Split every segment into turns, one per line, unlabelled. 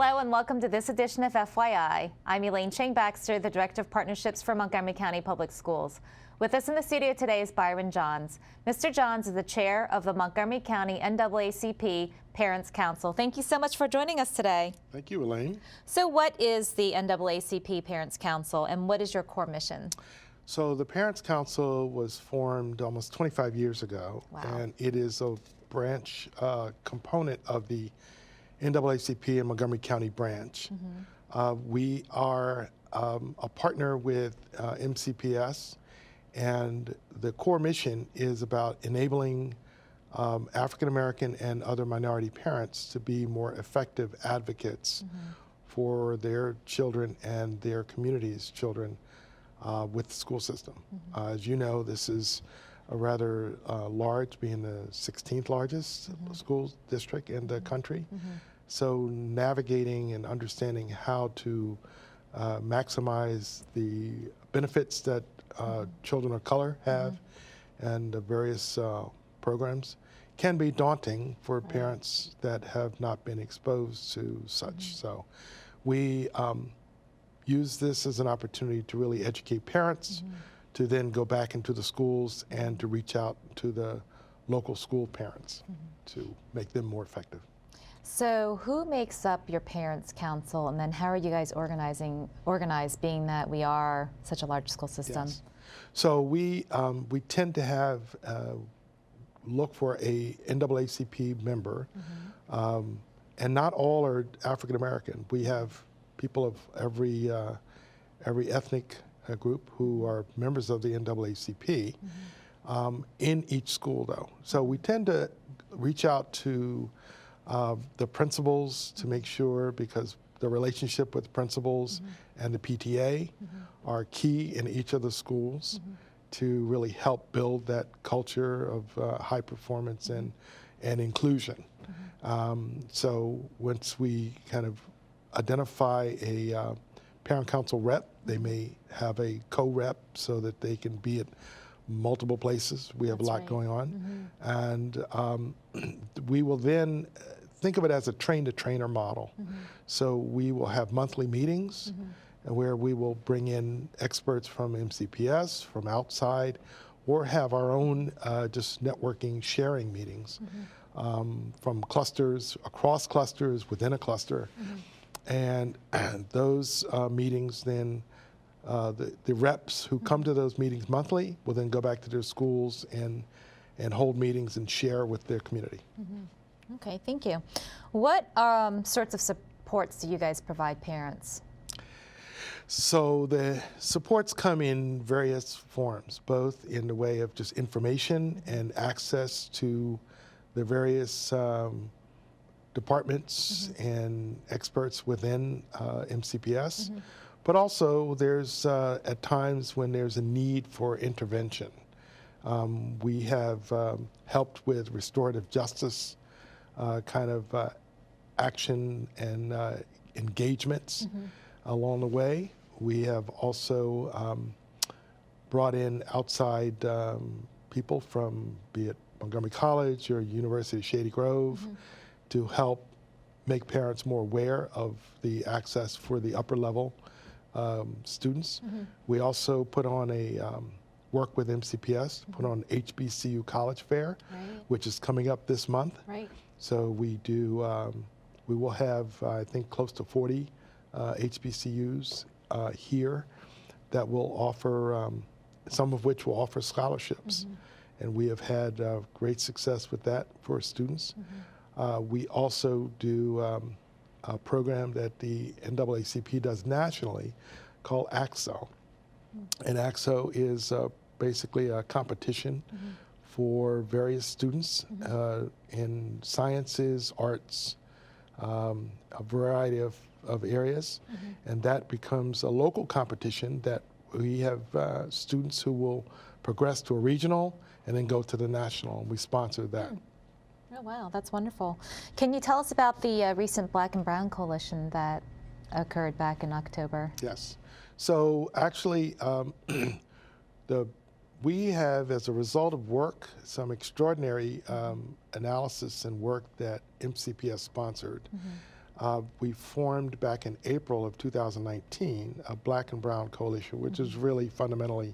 Hello and welcome to this edition of FYI. I'm Elaine Chang Baxter, the Director of Partnerships for Montgomery County Public Schools. With us in the studio today is Byron Johns. Mr. Johns is the chair of the Montgomery County NAACP Parents Council. Thank you so much for joining us today.
Thank you, Elaine.
So what is the NAACP Parents Council and what is your core mission?
So the Parents Council was formed almost 25 years ago.
Wow.
And it is a branch component of the NAACP and Montgomery County branch. We are a partner with MCPS, and the core mission is about enabling African American and other minority parents to be more effective advocates for their children and their community's children with the school system. As you know, this is a rather large, being the 16th largest school district in the country. So navigating and understanding how to maximize the benefits that children of color have and the various programs can be daunting for parents that have not been exposed to such. So we use this as an opportunity to really educate parents, to then go back into the schools and to reach out to the local school parents to make them more effective.
So who makes up your Parents Council, and then how are you guys organized, being that we are such a large school system?
Yes. So we tend to have look for a NAACP member, and not all are African American. We have people of every ethnic group who are members of the NAACP in each school, though. So we tend to reach out to the principals to make sure, because the relationship with principals and the PTA are key in each of the schools to really help build that culture of high performance and inclusion. So once we kind of identify a parent council rep, they may have a co-rep so that they can be at multiple places. We have a lot going on. And we will then think of it as a train-to-trainer model. So we will have monthly meetings where we will bring in experts from MCPS, from outside, or have our own just networking, sharing meetings from clusters, across clusters, within a cluster. And those meetings then, the reps who come to those meetings monthly will then go back to their schools and hold meetings and share with their community.
Okay, thank you. What sorts of supports do you guys provide parents?
So the supports come in various forms, both in the way of just information and access to the various departments and experts within MCPS, but also there's at times when there's a need for intervention. We have helped with restorative justice kind of action and engagements along the way. We have also brought in outside people from, be it Montgomery College or University of Shady Grove, to help make parents more aware of the access for the upper level students. We also put on a work with MCPS, put on HBCU College Fair, which is coming up this month. So we do, we will have, I think, close to 40 HBCUs here that will offer, some of which will offer scholarships. And we have had great success with that for students. We also do a program that the NAACP does nationally called AXO. And AXO is basically a competition for various students in sciences, arts, a variety of areas. And that becomes a local competition that we have students who will progress to a regional and then go to the national, and we sponsor that.
Oh, wow, that's wonderful. Can you tell us about the recent Black and Brown Coalition that occurred back in October?
Yes. So actually, we have, as a result of work, some extraordinary analysis and work that MCPS sponsored. We formed back in April of 2019 a Black and Brown Coalition, which is really fundamentally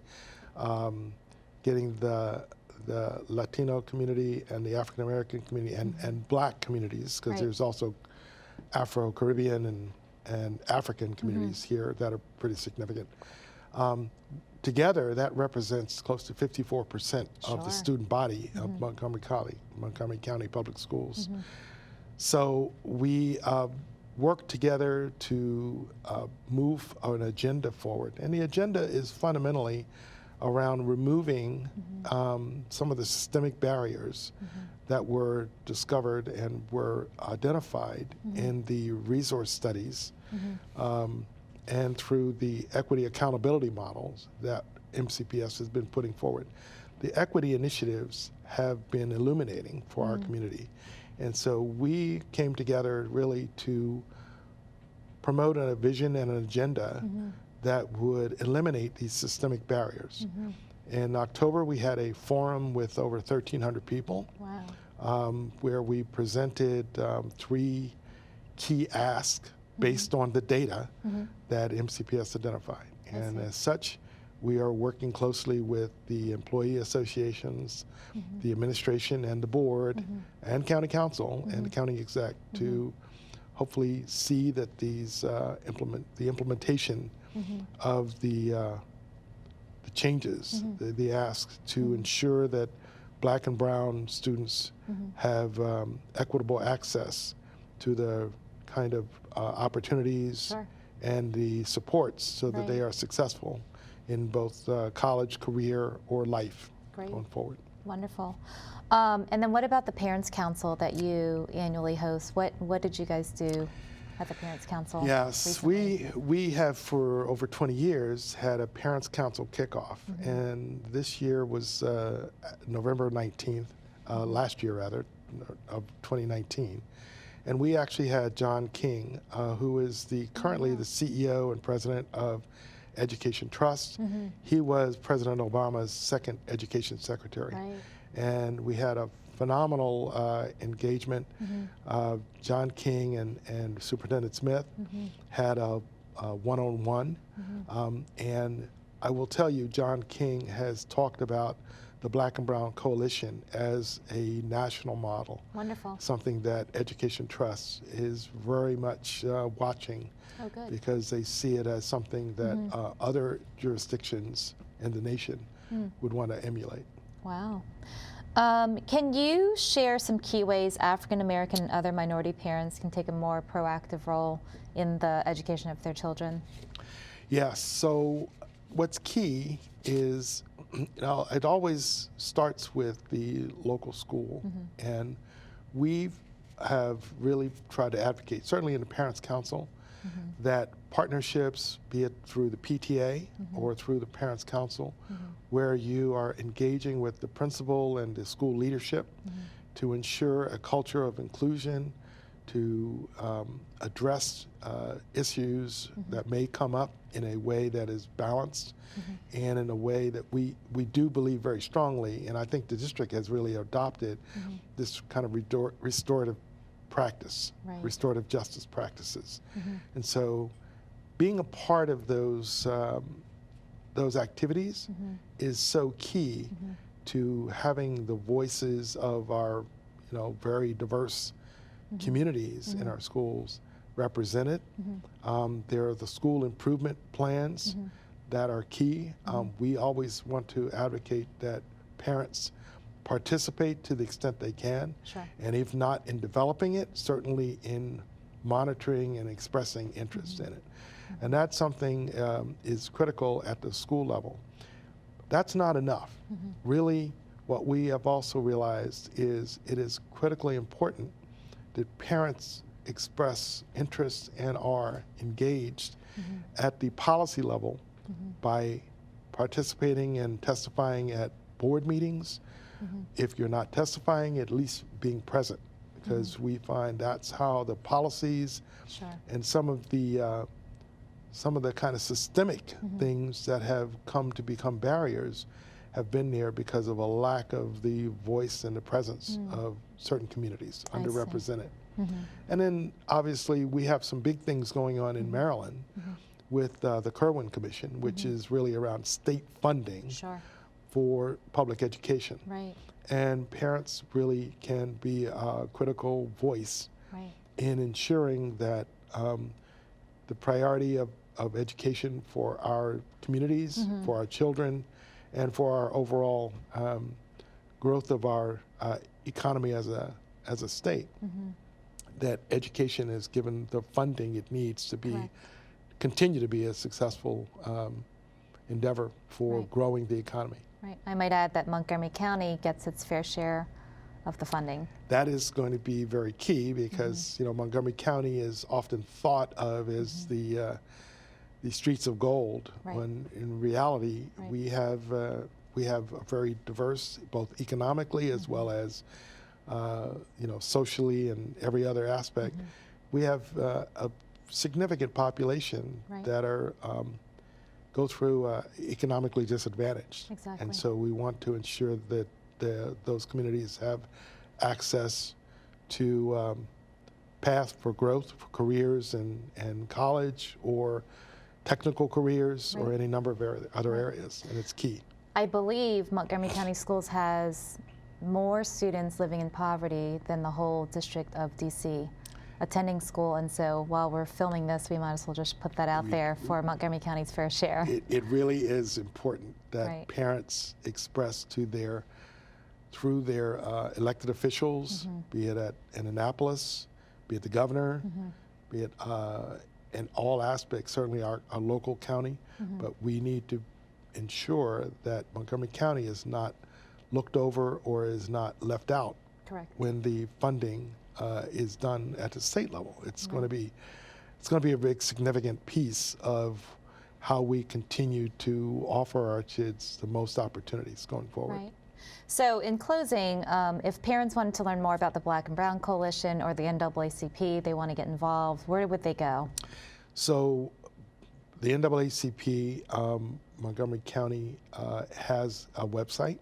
getting the Latino community and the African American community and Black communities, because there's also Afro-Caribbean and African communities here that are pretty significant. Together, that represents close to 54% of the student body of Montgomery County Public Schools. So we work together to move an agenda forward. And the agenda is fundamentally around removing some of the systemic barriers that were discovered and were identified in the resource studies and through the equity accountability models that MCPS has been putting forward. The equity initiatives have been illuminating for our community. And so we came together really to promote a vision and an agenda that would eliminate these systemic barriers. In October, we had a forum with over 1,300 people where we presented 3 key asks based on the data that MCPS identified. And as such, we are working closely with the employee associations, the administration and the board, and county council and the county exec to hopefully see that these the implementation of the changes, the asks to ensure that Black and Brown students have equitable access to the kind of opportunities and the supports so that they are successful in both college, career, or life going forward.
Wonderful. And then what about the Parents Council that you annually host? What did you guys do at the Parents Council?
Yes,
recently?
we have for over 20 years had a Parents Council kickoff, and this year was November 19th, last year rather, of 2019. And we actually had John King, who is currently the CEO and president of Education Trust. He was President Obama's second education secretary. And we had a phenomenal engagement. John King and Superintendent Smith had a one-on-one. And I will tell you, John King has talked about the Black and Brown Coalition as a national model.
Wonderful.
Something that Education Trust is very much watching because they see it as something that other jurisdictions in the nation would want to emulate.
Wow. Can you share some key ways African American and other minority parents can take a more proactive role in the education of their children?
Yes, so what's key is, it always starts with the local school, and we have really tried to advocate, certainly in the Parents Council, that partnerships, be it through the PTA or through the Parents Council, where you are engaging with the principal and the school leadership to ensure a culture of inclusion, to address issues that may come up in a way that is balanced and in a way that we do believe very strongly, and I think the district has really adopted this kind of restorative practice, restorative justice practices. And so being a part of those activities is so key to having the voices of our very diverse communities in our schools represented. There are the school improvement plans that are key. We always want to advocate that parents participate to the extent they can, and if not in developing it, certainly in monitoring and expressing interest in it. And that's something is critical at the school level. That's not enough. Really, what we have also realized is it is critically important that parents express interest and are engaged at the policy level by participating and testifying at board meetings. If you're not testifying, at least being present, because we find that's how the policies and some of the kind of systemic things that have come to become barriers have been there because of a lack of the voice and the presence of certain communities, underrepresented. And then obviously we have some big things going on in Maryland with the Kerwin Commission, which is really around state funding for public education.
Right.
And parents really can be a critical voice in ensuring that the priority of education for our communities, for our children, and for our overall growth of our economy as a state, that education is given the funding it needs to be continue to be a successful endeavor for growing the economy.
Right. I might add that Montgomery County gets its fair share of the funding.
That is going to be very key because you know, Montgomery County is often thought of as the streets of gold, when in reality we have a very diverse, both economically as well as you know, socially and every other aspect. We have a significant population that are go through economically disadvantaged.
Exactly.
And so we want to ensure that those communities have access to paths for growth, for careers in college or technical careers or any number of other areas, and it's key.
I believe Montgomery County Schools has more students living in poverty than the whole District of DC attending school, and so while we're filming this, we might as well just put that out there for Montgomery County's fair share.
It really is important that parents express to through their elected officials, be it in Annapolis, be it the governor, be it in all aspects, certainly our local county, but we need to ensure that Montgomery County is not looked over or is not left out when the funding is done at the state level. It's going to be a big significant piece of how we continue to offer our kids the most opportunities going forward.
Right. So in closing, if parents wanted to learn more about the Black and Brown Coalition or the NAACP, they want to get involved, where would they go?
So the NAACP, Montgomery County has a website,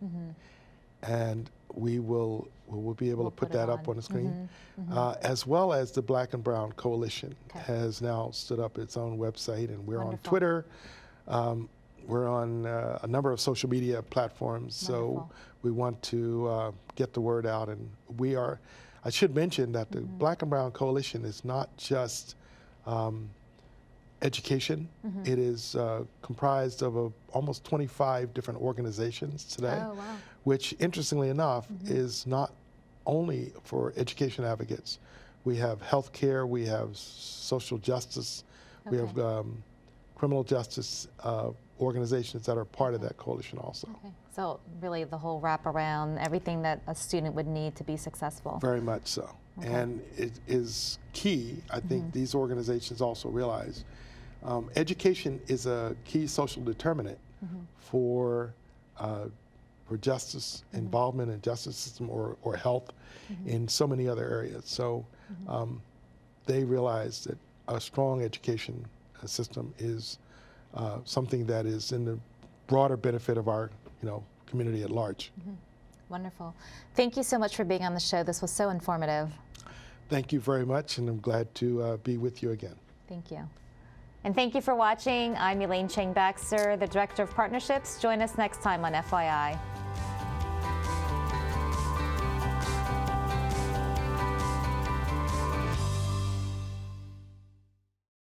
and we will be able to put that up on the screen, as well as the Black and Brown Coalition has now stood up its own website, and we're on Twitter. We're on a number of social media platforms, so we want to get the word out. And we are, I should mention that the Black and Brown Coalition is not just education. It is comprised of almost 25 different organizations today, which interestingly enough is not only for education advocates. We have healthcare, we have social justice, we have criminal justice organizations that are part of that coalition also.
So really the whole wraparound, everything that a student would need to be successful.
Very much so. And it is key, I think these organizations also realize, education is a key social determinant for justice, involvement in justice system or health in so many other areas. So they realize that a strong education system is something that is in the broader benefit of our community at large.
Wonderful. Thank you so much for being on the show. This was so informative.
Thank you very much, and I'm glad to be with you again.
Thank you. And thank you for watching. I'm Elaine Chang Baxter, the Director of Partnerships. Join us next time on FYI.